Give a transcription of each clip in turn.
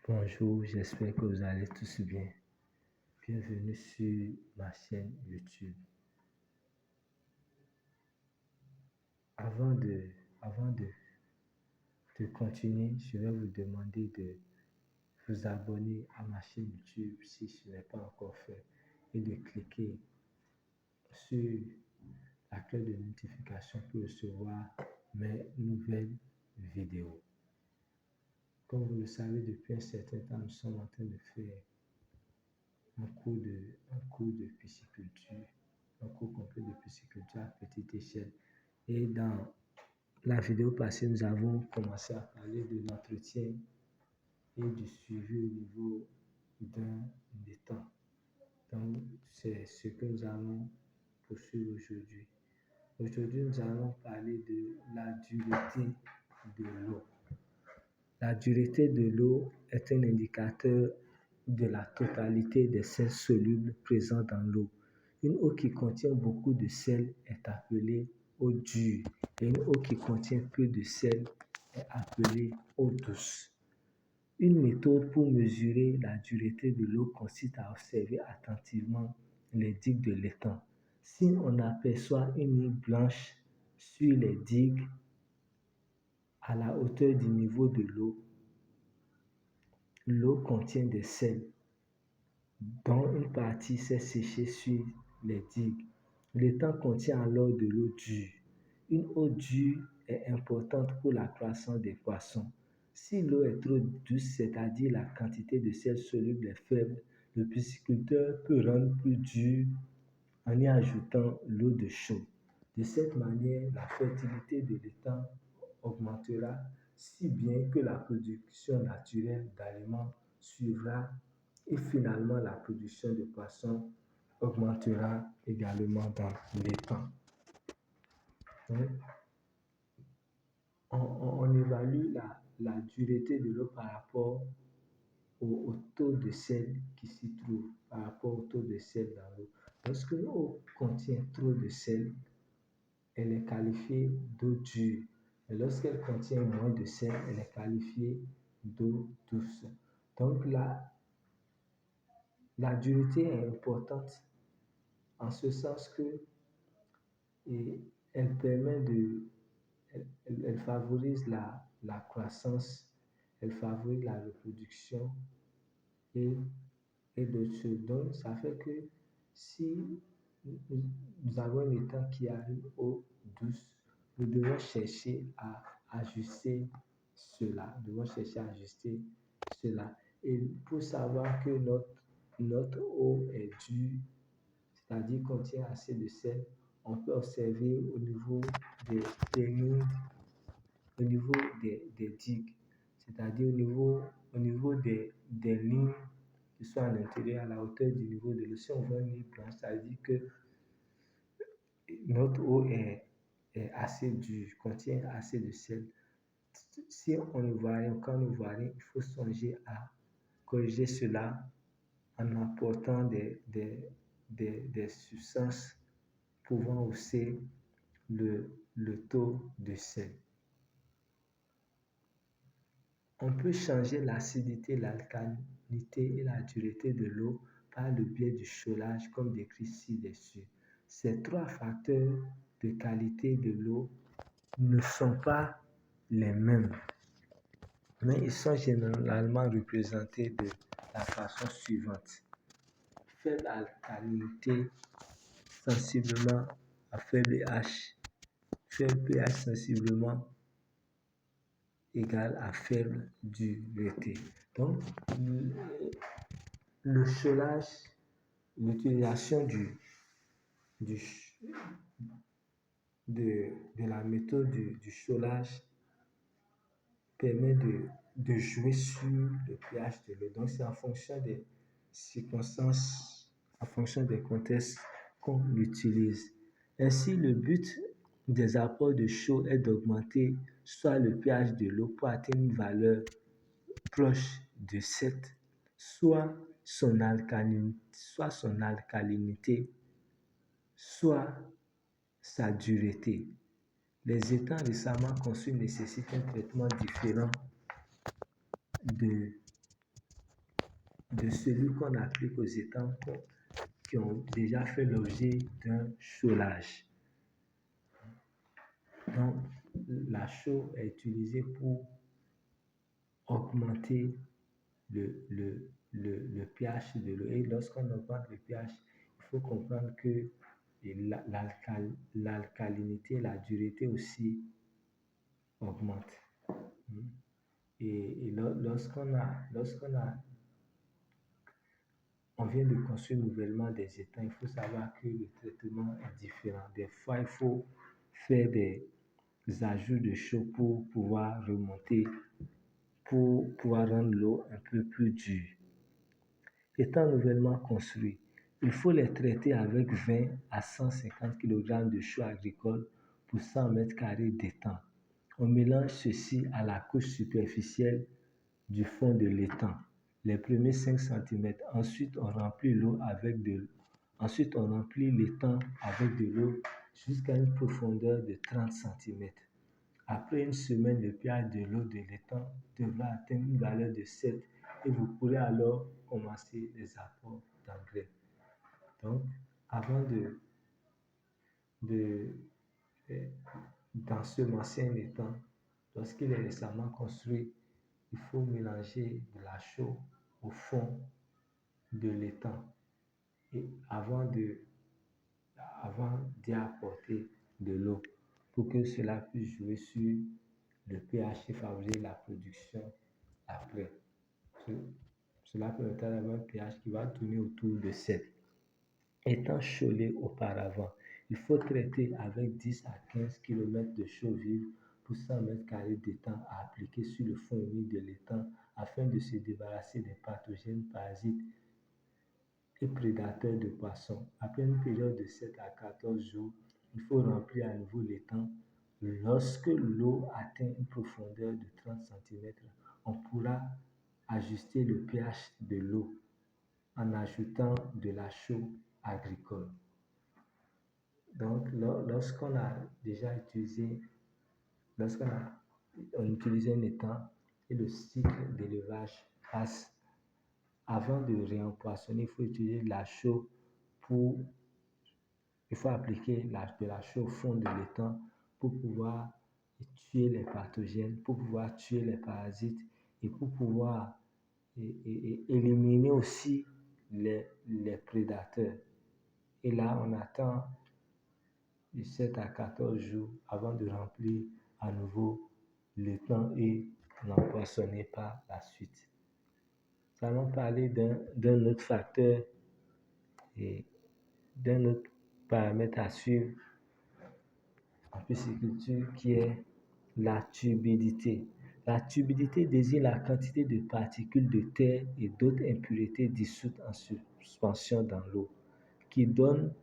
Bonjour, j'espère que vous allez tous bien. Bienvenue sur ma chaîne YouTube. Avant de continuer, je vais vous demander de vous abonner à ma chaîne YouTube si ce n'est pas encore fait et de cliquer sur la cloche de notification pour recevoir mes nouvelles vidéos. Comme vous le savez, depuis un certain temps, nous sommes en train de faire un cours de pisciculture, un cours complet de pisciculture à petite échelle. Et dans la vidéo passée, nous avons commencé à parler de l'entretien et du suivi au niveau d'un étang. Donc, c'est ce que nous allons poursuivre aujourd'hui. Aujourd'hui, nous allons parler de la dureté de l'eau. La dureté de l'eau est un indicateur de la totalité des sels solubles présents dans l'eau. Une eau qui contient beaucoup de sel est appelée eau dure et une eau qui contient peu de sel est appelée eau douce. Une méthode pour mesurer la dureté de l'eau consiste à observer attentivement les digues de l'étang. Si on aperçoit une ligne blanche sur les digues à la hauteur du niveau de l'eau contient des sels dont une partie s'est séchée sur les digues. L'étang contient alors de l'eau dure. Une eau dure est importante pour la croissance des poissons. Si l'eau est trop douce, c'est-à-dire la quantité de sel soluble est faible, le pisciculteur peut rendre plus dur en y ajoutant l'eau de chaux. De cette manière, la fertilité de l'étang augmentera si bien que la production naturelle d'aliments suivra et finalement la production de poissons augmentera également dans l'étang. On évalue la dureté de l'eau par rapport au taux de sel qui s'y trouve, par rapport au taux de sel dans l'eau. Lorsque l'eau contient trop de sel, elle est qualifiée d'eau dure. Et lorsqu'elle contient moins de sel, elle est qualifiée d'eau douce. Donc la dureté est importante en ce sens que elle permet elle favorise la croissance, elle favorise la reproduction et d'autres choses. Donc, ça fait que si nous avons un étang qui a une eau douce, nous devons chercher à ajuster cela. Nous devons chercher à ajuster cela. Et pour savoir que notre eau est dure, c'est-à-dire contient assez de sel, on peut observer au niveau des lignes, au niveau des digues, c'est-à-dire au niveau des lignes qui sont à l'intérieur, à la hauteur du niveau de l'eau. Si on voit une ligne blanche, ça veut dire que notre eau est assez dure, contient assez de sel. Si on ne voit rien, quand on ne voit rien, il faut songer à corriger cela en apportant des substances pouvant hausser le taux de sel. On peut changer l'acidité, l'alcalinité et la dureté de l'eau par le biais du cholage comme décrit ci-dessus. Ces trois facteurs de qualité de l'eau ne sont pas les mêmes, mais ils sont généralement représentés de la façon suivante. Faible alcalinité, sensiblement à faible pH. Faible pH sensiblement égal à faible dureté. Donc, le cholage, l'utilisation de la méthode du cholage permet de jouer sur le pH de l'eau. Donc, c'est en fonction des circonstances, en fonction des contextes qu'on l'utilise. Ainsi, le but des apports de chaux est d'augmenter soit le pH de l'eau pour atteindre une valeur proche de 7, soit son alcalinité, soit sa dureté. Les étangs récemment conçus nécessitent un traitement différent de de celui qu'on applique aux étangs qui ont déjà fait l'objet d'un chaulage. Donc, la chaux est utilisée pour augmenter le pH de l'eau. Et lorsqu'on augmente le pH, il faut comprendre que l'alcalinité, la dureté aussi augmente. Et on vient de construire nouvellement des étangs, il faut savoir que le traitement est différent. Des fois, il faut faire des ajouts de chaux pour pouvoir remonter, pour pouvoir rendre l'eau un peu plus dure. Étant nouvellement construits, il faut les traiter avec 20 à 150 kg de chaux agricole pour 100 m² d'étang. On mélange ceci à la couche superficielle du fond de l'étang, les premiers 5 cm. Ensuite, on remplit l'étang avec de l'eau jusqu'à une profondeur de 30 cm. Après une semaine, le pH de l'eau de l'étang devra atteindre une valeur de 7 et vous pourrez alors commencer les apports d'engrais. Donc, avant d'ensemencer un étang, lorsqu'il est récemment construit, il faut mélanger de la chaux au fond de l'étang et avant d'y apporter de l'eau pour que cela puisse jouer sur le pH et favoriser la production après. Cela permettra d'avoir un pH qui va tourner autour de 7. Étant chaulé auparavant, il faut traiter avec 10 à 15 km de chaux vive pour 100 m² d'étang à appliquer sur le fond humide de l'étang afin de se débarrasser des pathogènes, parasites et prédateurs de poissons. Après une période de 7 à 14 jours, il faut remplir à nouveau l'étang. Lorsque l'eau atteint une profondeur de 30 cm, on pourra ajuster le pH de l'eau en ajoutant de la chaux agricole. Donc, lorsqu'on a utilisé un étang et le cycle d'élevage passe, avant de réempoisonner, il faut utiliser de la chaux il faut appliquer de la chaux au fond de l'étang pour pouvoir tuer les pathogènes, pour pouvoir tuer les parasites et pour pouvoir éliminer aussi les prédateurs. Et là, on attend de 7 à 14 jours avant de remplir à nouveau l'étang et l'empoisonner par la suite. Nous allons parler d'un autre facteur et d'un autre paramètre à suivre en pisciculture qui est la turbidité. La turbidité désigne la quantité de particules de terre et d'autres impuretés dissoutes en suspension dans l'eau, qui donne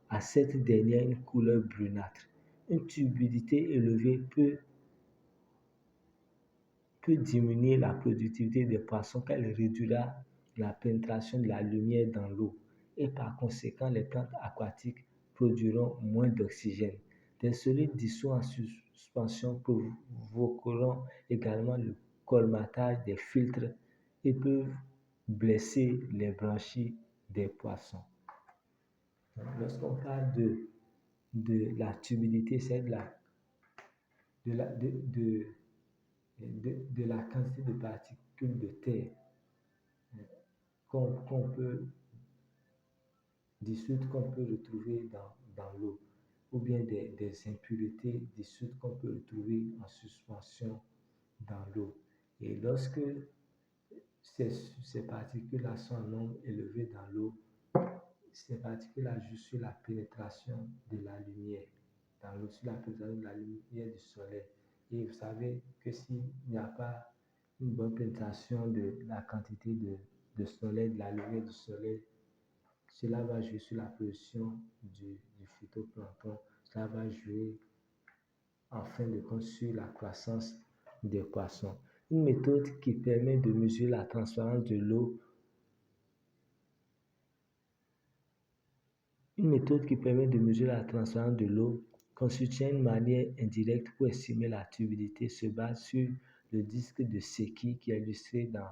à cette dernière une couleur brunâtre. Une turbidité élevée peut diminuer la productivité des poissons car elle réduira la pénétration de la lumière dans l'eau et par conséquent les plantes aquatiques produiront moins d'oxygène. Des solides dissous en suspension provoqueront également le colmatage des filtres et peuvent blesser les branchies des poissons. Lorsqu'on parle de la turbidité, c'est de la quantité de particules de terre qu'on peut dissoudre, qu'on peut retrouver dans l'eau, ou bien des impuretés dissoutes qu'on peut retrouver en suspension dans l'eau. Et lorsque ces particules-là sont en nombre élevé dans l'eau, ces particules-là jouent sur la pénétration de la lumière dans l'eau, sur la pénétration de la lumière du soleil. Et vous savez que s'il n'y a pas une bonne pénétration de la quantité de soleil, de la lumière du soleil, cela va jouer sur la production du phytoplancton. Cela va jouer en fin de compte sur la croissance des poissons. Une méthode qui permet de mesurer la transparence de l'eau constitue une manière indirecte pour estimer la turbidité se base sur le disque de Secchi qui est illustré dans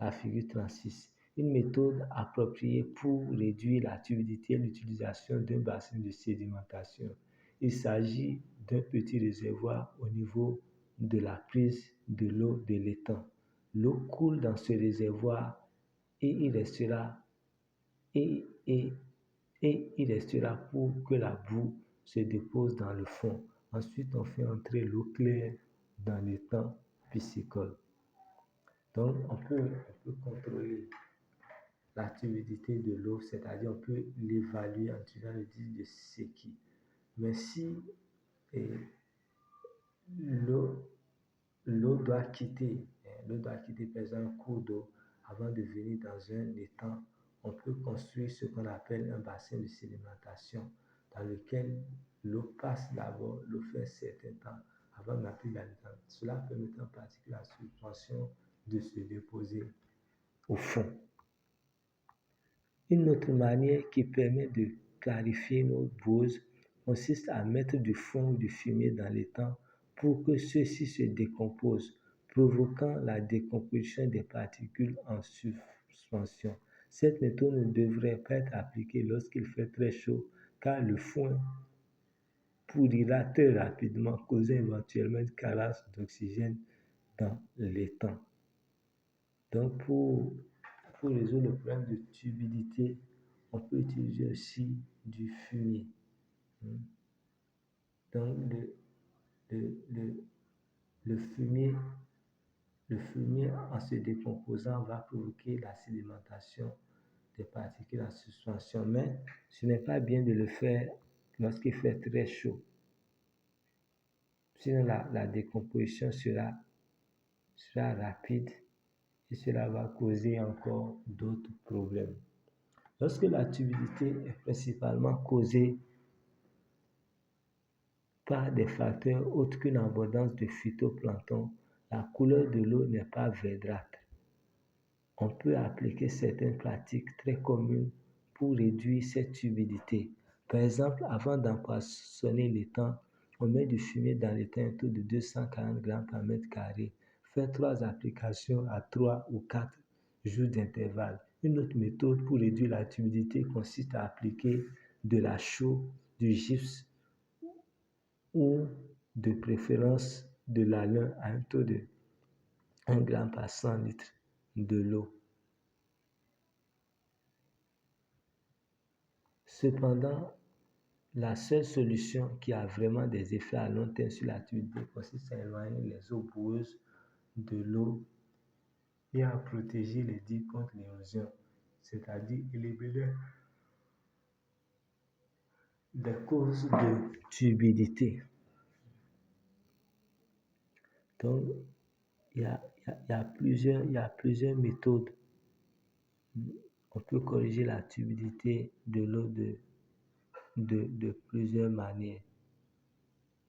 la figure 36. Une méthode appropriée pour réduire la turbidité est l'utilisation d'un bassin de sédimentation. Il s'agit d'un petit réservoir au niveau de la prise de l'eau de l'étang. L'eau coule dans ce réservoir et il restera pour que la boue se dépose dans le fond. Ensuite, on fait entrer l'eau claire dans l'étang piscicole. Donc, on peut contrôler la turbidité de l'eau, c'est-à-dire on peut l'évaluer en utilisant le disque de Secchi. Mais si l'eau doit quitter par exemple un cours d'eau avant de venir dans un étang, on peut construire ce qu'on appelle un bassin de sédimentation dans lequel l'eau passe d'abord, l'eau fait un certain temps avant d'entrer dans l'étang. Cela permet en pratique la suspension de se déposer au fond. Une autre manière qui permet de clarifier nos boueuses consiste à mettre du foin ou du fumier dans l'étang pour que ceux-ci se décomposent, provoquant la décomposition des particules en suspension. Cette méthode ne devrait pas être appliquée lorsqu'il fait très chaud, car le foin pourrira très rapidement, causant éventuellement une carence d'oxygène dans l'étang. Donc, pour résoudre le problème de turbidité, on peut utiliser aussi du fumier. Donc, le fumier, en se décomposant, va provoquer la sédimentation des particules en suspension. Mais ce n'est pas bien de le faire lorsqu'il fait très chaud. Sinon, la décomposition sera rapide et cela va causer encore d'autres problèmes. Lorsque la turbidité est principalement causée par des facteurs autres qu'une abondance de phytoplancton, la couleur de l'eau n'est pas verdâtre. On peut appliquer certaines pratiques très communes pour réduire cette turbidité. Par exemple, avant d'empoisonner l'étang, on met du fumier dans l'étang à un taux de 240 g par mètre carré. Fait 3 applications à 3 ou 4 jours d'intervalle. Une autre méthode pour réduire la turbidité consiste à appliquer de la chaux, du gypse ou de préférence de l'alun à un taux de 1 g par 100 litres de l'eau. Cependant, la seule solution qui a vraiment des effets à long terme sur la turbidité consiste à éloigner les eaux boueuses de l'eau et à protéger les digues contre l'érosion, c'est-à-dire éliminer les causes de turbidité. Donc, il y a plusieurs méthodes. On peut corriger la turbidité de l'eau de plusieurs manières.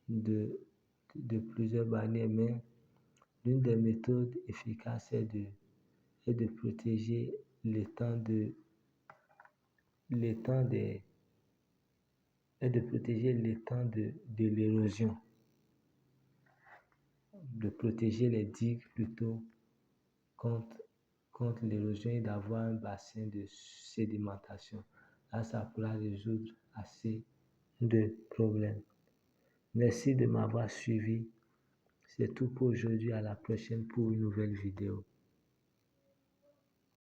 De plusieurs manières, mais l'une des méthodes efficaces est de protéger l'étang de l'érosion, de protéger les digues plutôt contre l'érosion et d'avoir un bassin de sédimentation. Là, ça pourra résoudre assez de problèmes. Merci de m'avoir suivi. C'est tout pour aujourd'hui. À la prochaine pour une nouvelle vidéo.